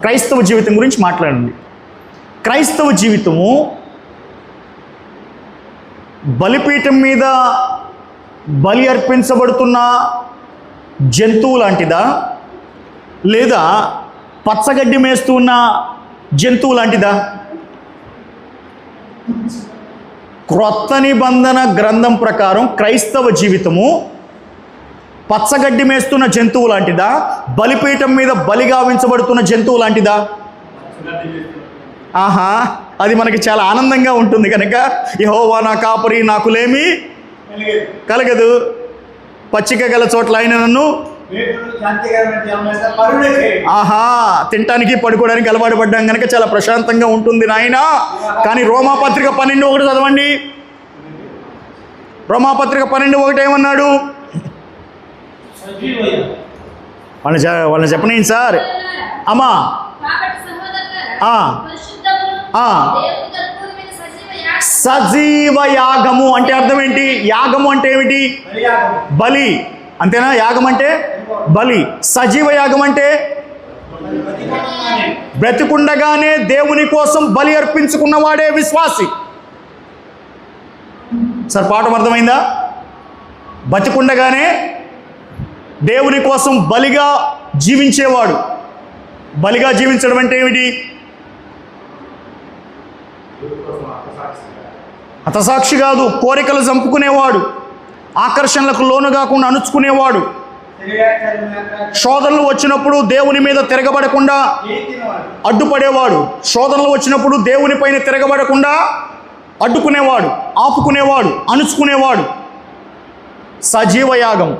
క్రైస్తవ జీవితం గురించి మాట్లాడండి. క్రైస్తవ జీవితము బలిపీఠం మీద బలి అర్పించబడుతున్న జంతువు లాంటిదా, లేదా పచ్చగడ్డి మేస్తూ ఉన్న జంతువు లాంటిదా? క్రొత్త నిబంధన గ్రంథం ప్రకారం క్రైస్తవ జీవితము పచ్చగడ్డి మేస్తున్న జంతువు లాంటిదా, బలిపీఠం మీద బలిగావించబడుతున్న జంతువు లాంటిదా? ఆహా, అది మనకి చాలా ఆనందంగా ఉంటుంది కనుక యెహోవా నా కాపరి, నాకులేమీ కలగదు, పచ్చిక గల చోట్ల ఆయన నన్ను ఆహా తినటానికి పడుకోవడానికి అలవాటు పడ్డాం కనుక చాలా ప్రశాంతంగా ఉంటుంది నాయన. కానీ రోమాపత్రిక 12:1 చదవండి. రోమాపత్రిక 12:1 ఏమన్నాడు? వాళ్ళని చెప్పనేయండి సార్. అమ్మా సజీవ యాగము అంటే అర్థం ఏంటి? యాగము అంటే ఏమిటి? బలి, అంతేనా? యాగం అంటే బలి. సజీవ యాగం అంటే బ్రతికుండగానే దేవుని కోసం బలి అర్పించుకున్నవాడే విశ్వాసి. సార్ పాఠం అర్థమైందా? బతికుండగానే దేవుని కోసం బలిగా జీవించేవాడు. బలిగా జీవించడం అంటే ఏమిటి? హతసాక్షి కాదు, కోరికలు చంపుకునేవాడు, ఆకర్షణలకు లోను కాకుండా అణుచుకునేవాడు, శోధనలు వచ్చినప్పుడు దేవుని మీద తిరగబడకుండా అడ్డుపడేవాడు, శోధనలు వచ్చినప్పుడు దేవుని పైన తిరగబడకుండా అడ్డుకునేవాడు, ఆపుకునేవాడు, అణుచుకునేవాడు. సజీవ యాగం.